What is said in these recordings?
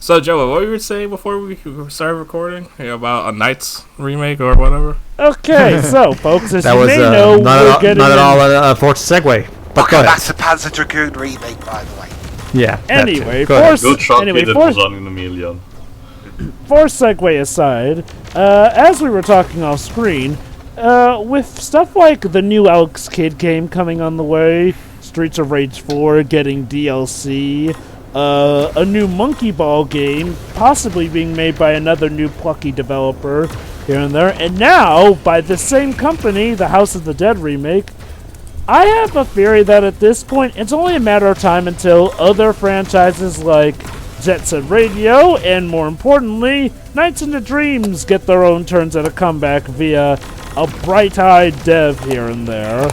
So, Joe, what were you saying before we started recording about a NiGHTS remake or whatever? Okay, so, folks, as that you was, may know, not at all a forced segue. But welcome back to Panzer Dragoon Remake, by the way. Yeah. Anyway, Good shot, that was on in a million. For segue aside, as we were talking off screen, with stuff like the new Alex Kidd game coming on the way, Streets of Rage 4 getting DLC, a new Monkey Ball game possibly being made by another new plucky developer here and there, and now by the same company, the House of the Dead remake, I have a theory that at this point it's only a matter of time until other franchises like Jet Set Radio and, more importantly, Nights into Dreams get their own turns at a comeback via a bright-eyed dev here and there.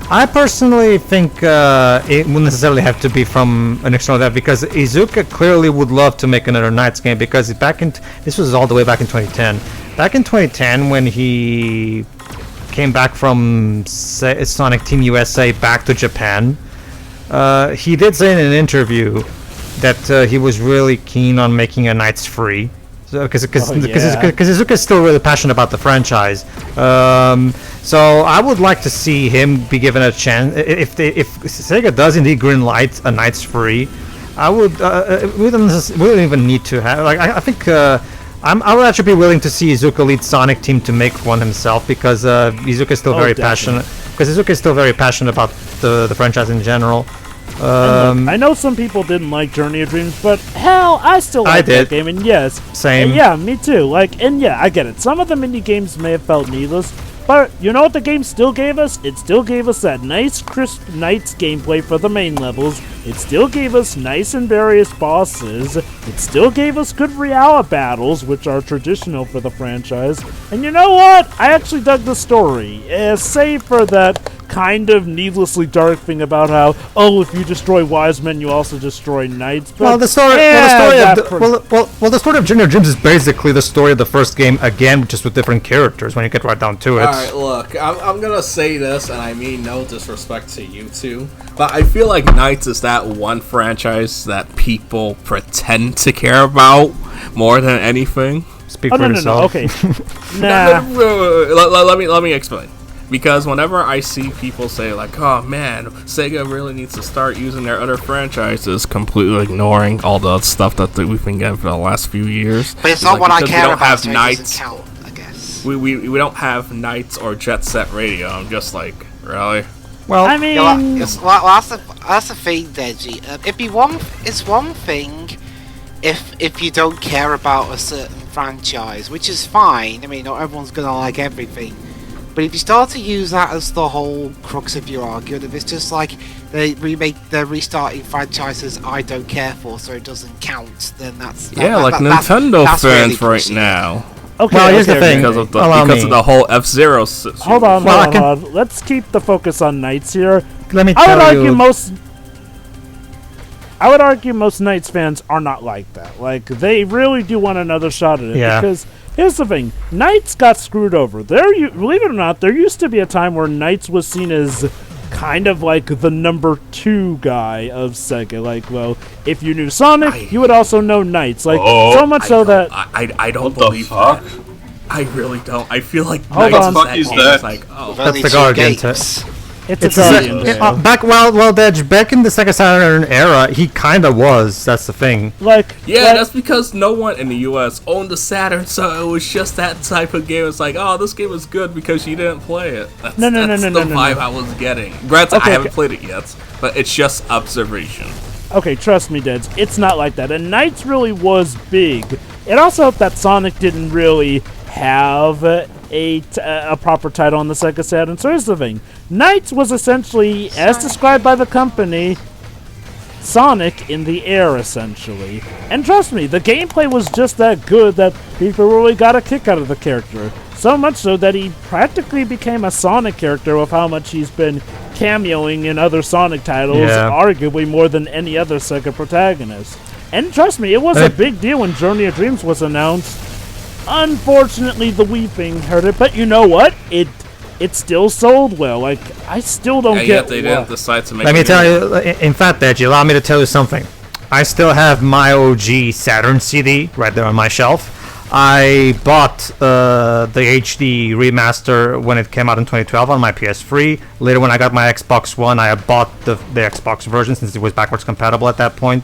I personally think it wouldn't necessarily have to be from an external dev, because Iizuka clearly would love to make another NiGHTS game, because this was all the way back in 2010. Back in 2010, when he came back from Sonic Team USA back to Japan, he did say in an interview that he was really keen on making a NiGHTS free, because Iizuka is still really passionate about the franchise. So I would like to see him be given a chance. If Sega does indeed green light a NiGHTS free, I would. We don't even need to have. I think. I would actually be willing to see Iizuka lead Sonic Team to make one himself, because Iizuka is still very passionate. Because Iizuka is still very passionate about the franchise in general. Look, I know some people didn't like Journey of Dreams, but hell, I still like that game, and yes. Same. And yeah, me too. I get it. Some of the mini games may have felt needless, but you know what the game still gave us? It still gave us that nice, crisp NiGHTS gameplay for the main levels. It still gave us nice and various bosses. It still gave us good Reala battles, which are traditional for the franchise. And you know what? I actually dug the story, save for that kind of needlessly dark thing about how, if you destroy wise men, you also destroy knights. But the story of Journey of Dreams is basically the story of the first game again, just with different characters when you get right down to it. Alright, look, I'm gonna say this, and I mean no disrespect to you two, but I feel like NiGHTS is that one franchise that people pretend to care about more than anything. Speak for yourself. Okay. Nah. Let me explain. Because whenever I see people say, like, oh man, Sega really needs to start using their other franchises, completely ignoring all the stuff that we've been getting for the last few years. But it's not what I care about, so it doesn't count, I guess. We don't have NiGHTS or Jet Set Radio. I'm just like, really? Well, I mean... that's the thing, Deji. It's one thing if you don't care about a certain franchise, which is fine. I mean, not everyone's gonna like everything. But if you start to use that as the whole crux of your argument, if it's just like they're restarting franchises I don't care for, so it doesn't count, then that's Nintendo fans really right now. Okay, well, here's the thing. Because of the whole F-Zero situation. Hold on. Let's keep the focus on NiGHTS here. Let me tell you. I would argue most NiGHTS fans are not like that. Like, they really do want another shot at it. Yeah. Because here's the thing. NiGHTS got screwed over. Believe it or not, there used to be a time where NiGHTS was seen as kind of like the number 2 guy of Sega. Like, well, if you knew Sonic, you would also know NiGHTS. Like, so much so that... I don't believe that. I really don't. I feel like NiGHTS is that? Like, that's the Guardian. It's a Guardian. Back in the Sega Saturn era, he kind of was. That's the thing. That's because no one in the U.S. owned the Saturn, so it was just that type of game. It's like, this game is good because you didn't play it. That's the vibe I was getting. Granted, I haven't played it yet, but it's just observation. Okay, trust me, Deds. It's not like that. And NiGHTS really was big. It also helped that Sonic didn't really have a proper title on the Sega Saturn. So here's the thing. NiGHTS was essentially, as described by the company, Sonic in the air, essentially. And trust me, the gameplay was just that good that people really got a kick out of the character. So much so that he practically became a Sonic character with how much he's been cameoing in other Sonic titles, arguably more than any other Sega protagonist. And trust me, it was a big deal when Journey of Dreams was announced. Unfortunately, the weeping hurt it, but you know what? It still sold well. Like, I still don't get they didn't decide to make. Let me tell you. In fact, Edgy, allow me to tell you something. I still have my OG Saturn CD right there on my shelf. I bought the HD remaster when it came out in 2012 on my PS3. Later, when I got my Xbox One, I bought the Xbox version since it was backwards compatible at that point.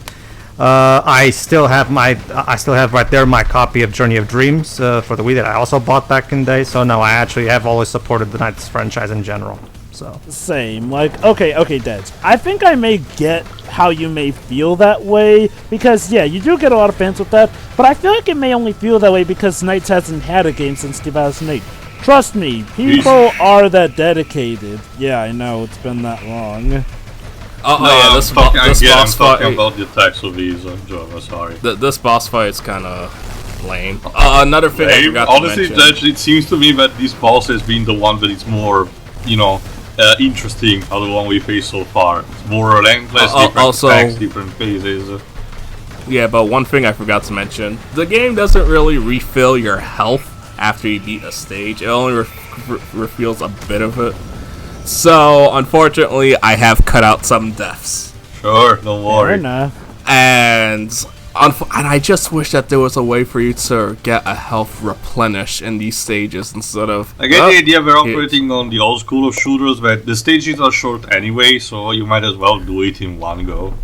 I still have right there my copy of Journey of Dreams for the Wii that I also bought back in the day. So no, I actually have always supported the NiGHTS franchise in general. So same. Like, okay, Deds. I think I may get how you may feel that way because yeah, you do get a lot of fans with that. But I feel like it may only feel that way because NiGHTS hasn't had a game since 2008. Trust me, people are that dedicated. Yeah, I know it's been that long. Yeah, this boss fight. I'm talking about the attacks of these, Joe. Sorry. This boss fight is kind of lame. Another thing I forgot to mention. Honestly, it seems to me that this boss has been the one that is more, interesting out of the one we faced so far. It's more relentless, different attacks, different phases. Yeah, but one thing I forgot to mention. The game doesn't really refill your health after you beat a stage. It only refills a bit of it. So, unfortunately, I have cut out some deaths. Sure, don't worry. And I just wish that there was a way for you to get a health replenish in these stages instead of... I get the idea we're operating on the old school of shooters, but the stages are short anyway, so you might as well do it in one go.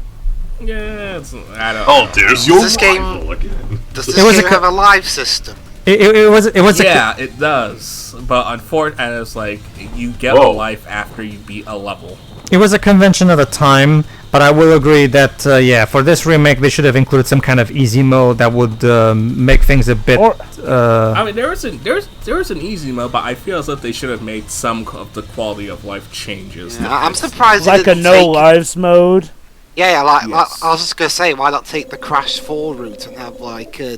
Yeah, I don't know. There's your rival again. Does this game have a live system? It does, but unfortunately, it's like you get a life after you beat a level. It was a convention of the time, but I will agree that for this remake they should have included some kind of easy mode that would make things a bit. I mean, there was an easy mode, but I feel as if they should have made some of the quality of life changes. Yeah, I'm surprised. Like a no lives mode. Yeah, I was just gonna say, why not take the Crash 4 route and have like two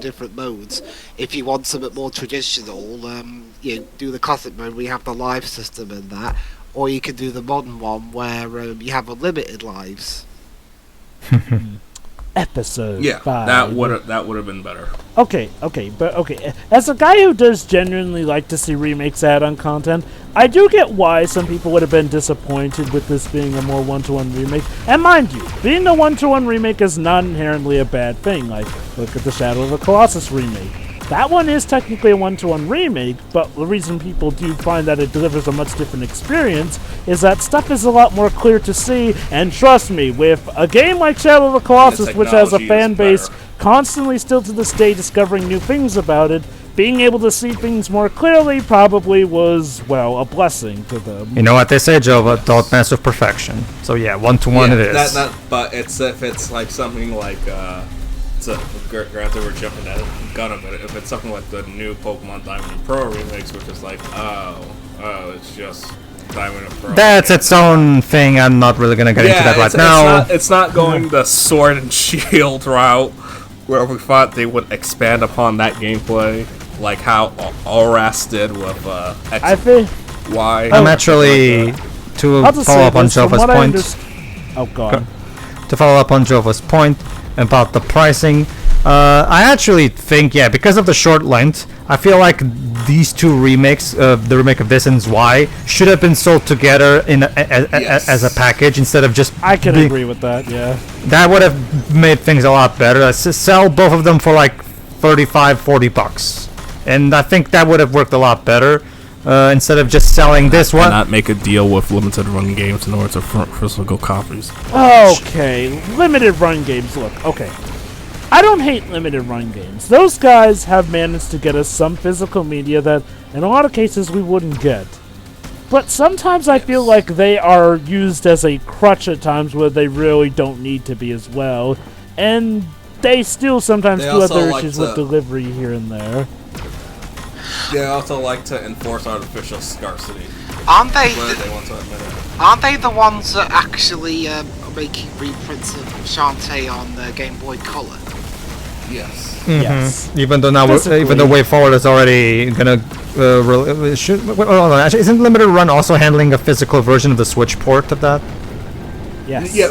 different modes? If you want something more traditional, do the classic mode where you have the live system in that, or you can do the modern one where you have unlimited lives. Episode 5. that would have been better. Okay. As a guy who does genuinely like to see remakes add-on content, I do get why some people would have been disappointed with this being a more one-to-one remake. And mind you, being a one-to-one remake is not inherently a bad thing. Like, look at the Shadow of the Colossus remake. That one is technically a one-to-one remake, but the reason people do find that it delivers a much different experience is that stuff is a lot more clear to see, and trust me, with a game like Shadow of the Colossus, which has a fan base constantly still to this day discovering new things about it, being able to see things more clearly probably was, a blessing to them. You know what they say, Joe, don't mess with perfection. So yeah, one-to-one it is. But if it's like something like... granted, we're jumping at the gun of it. If it's something like the new Pokemon Diamond and Pearl remakes, which is like, it's just Diamond and Pearl. That's its own thing. I'm not really gonna get into that right now. It's not going the Sword and Shield route, where we thought they would expand upon that gameplay, like how Oras did with X. I think. Y. I'm actually to follow up on Jova's point. To follow up on Jova's point about the pricing, I actually think, because of the short length, I feel like these two remakes, the remake of this and Y, should have been sold together as a package instead of just... I can agree with that, yeah. That would have made things a lot better. Sell both of them for like $35-40. And I think that would have worked a lot better. Instead of just selling this one. Not make a deal with limited run games in order to physical copies. Okay, limited run games. Look, okay. I don't hate limited run games. Those guys have managed to get us some physical media that, in a lot of cases, we wouldn't get. But sometimes I feel like they are used as a crutch at times where they really don't need to be as well. And they still sometimes do other issues with delivery here and there. They also like to enforce artificial scarcity. Aren't they? Aren't they the ones that actually are making reprints of Shantae on the Game Boy Color? Yes. Mm-hmm. Yes. Even though Way Forward is already gonna actually, isn't Limited Run also handling a physical version of the Switch port of that? Yes. Yeah.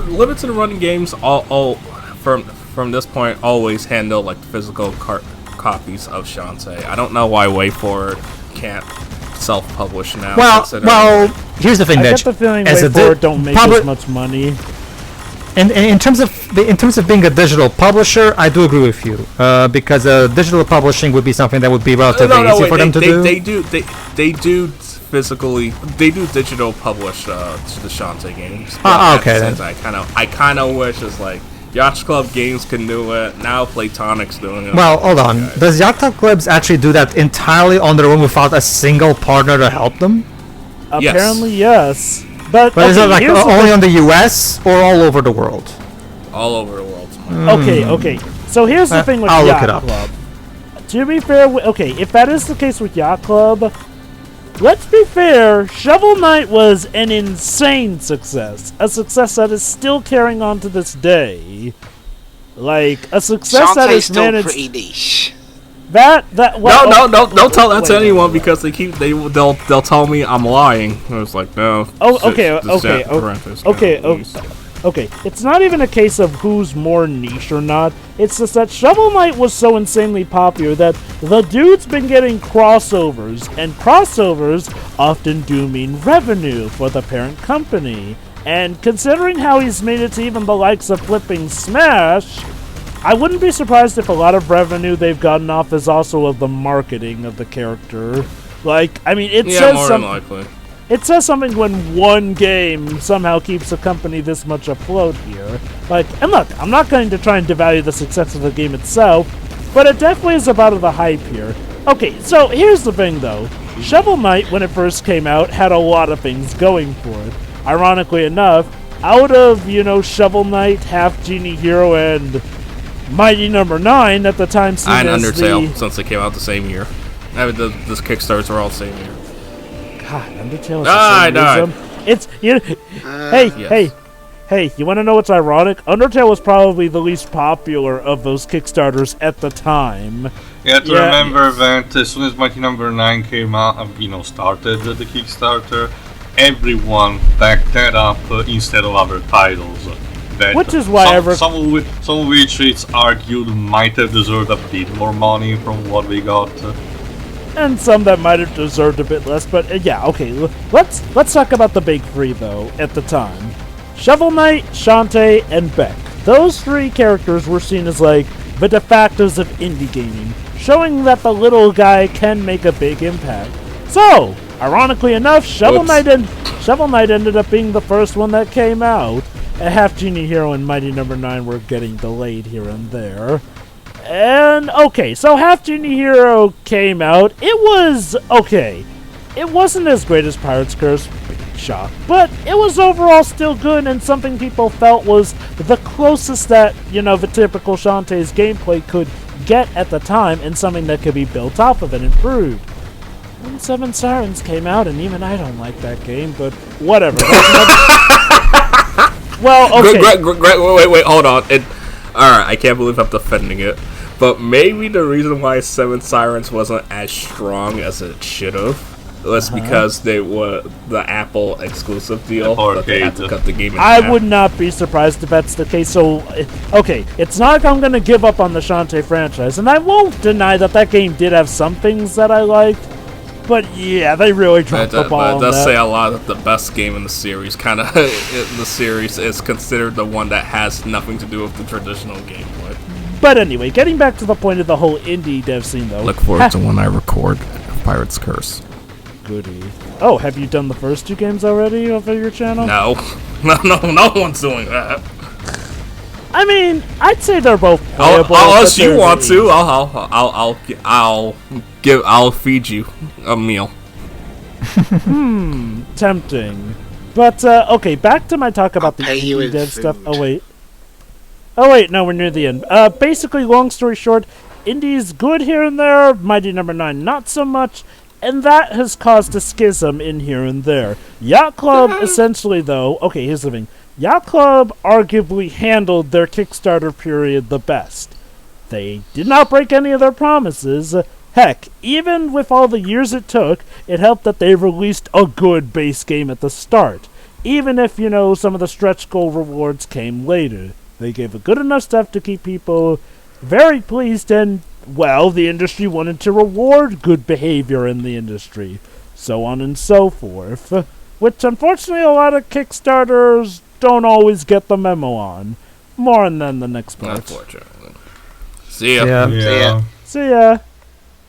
Limited Run games all from this point always handle like physical copies of Shantae. I don't know why Way Forward can't self-publish now. Well, here's the thing. I get the feeling Way Forward don't make as much money. And in terms of being a digital publisher, I do agree with you, because digital publishing would be something that would be relatively easy for them to do. They do physically. They do digital publish the Shantae games. Okay. Then. I kind of wish it's like Yacht Club Games can do it now. Platonic's doing it. Well, hold on. Does Yacht Club Games actually do that entirely on their own without a single partner to help them? Apparently, yes. But is it like only on the US or all over the world? All over the world. Okay. So here's the thing with Yacht Club. To be fair, if that is the case with Yacht Club, let's be fair, Shovel Knight was an insane success. A success that is still carrying on to this day. Like, a success that is managed... pretty niche. Well, don't tell that to anyone because they'll tell me I'm lying. I was like, no. Okay. It's not even a case of who's more niche or not. It's just that Shovel Knight was so insanely popular that the dude's been getting crossovers, and crossovers often do mean revenue for the parent company. And considering how he's made it to even the likes of flipping Smash, I wouldn't be surprised if a lot of revenue they've gotten off is also of the marketing of the character. Like, I mean, it says more than likely. It says something when one game somehow keeps a company this much afloat here. Like, and look, I'm not going to try and devalue the success of the game itself, but it definitely is about the hype here. Okay, so here's the thing though. Shovel Knight, when it first came out, had a lot of things going for it. Ironically enough, out of, Shovel Knight, Half Genie Hero, and Mighty Number 9 at the time seen and as Undertale, since they came out the same year. I mean, the Kickstarters are all the same year. God, Undertale is the same. It's hey, you want to know what's ironic? Undertale was probably the least popular of those Kickstarters at the time. You have to remember that as soon as Mighty Number 9 came out, started the Kickstarter, everyone backed that up instead of other titles. Which is why some of which it's argued might have deserved a bit more money from what we got. And some that might have deserved a bit less, but okay, let's talk about the big three though at the time. Shovel Knight, Shantae, and Beck. Those three characters were seen as like the de factos of indie gaming, showing that the little guy can make a big impact. So, ironically enough, Shovel Knight ended up being the first one that came out. Half Genie Hero and Mighty Number 9 were getting delayed here and there. And, so Half Genie Hero came out. It was okay. It wasn't as great as Pirate's Curse, big shock, but it was overall still good and something people felt was the closest that, the typical Shantae's gameplay could get at the time, and something that could be built off of and improved. When Seven Sirens came out, and even I don't like that game, but whatever. Well, okay. Wait, hold on. Alright, I can't believe I'm defending it. But maybe the reason why Seven Sirens wasn't as strong as it should have was because they were the Apple exclusive deal. That they had to cut the game in half. I would not be surprised if that's the case. So, it's not like I'm going to give up on the Shantae franchise. And I won't deny that game did have some things that I liked. But yeah, they really dropped the ball on that. But it does say a lot that the best game in the series is considered the one that has nothing to do with the traditional gameplay. But anyway, getting back to the point of the whole indie dev scene though. Look forward to when I record Pirate's Curse. Goody. Oh, have you done the first two games already over your channel? No one's doing that. I mean, I'd say they're both playable. Unless you want to, I'll feed you a meal. Tempting. But back to my talk about the indie dev stuff. Oh wait, no, we're near the end. Basically, long story short, indie's good here and there. Mighty Number 9 not so much, and that has caused a schism in here and there. Yacht Club essentially, though. Okay, here's the thing. Yacht Club arguably handled their Kickstarter period the best. They did not break any of their promises. Heck, even with all the years it took, it helped that they released a good base game at the start. Even if, some of the stretch goal rewards came later. They gave a good enough stuff to keep people very pleased, and, well, the industry wanted to reward good behavior in the industry. So on and so forth. Which, unfortunately, a lot of Kickstarters don't always get the memo on. More on that in the next part. Unfortunately. See ya. Yeah. Yeah. See ya.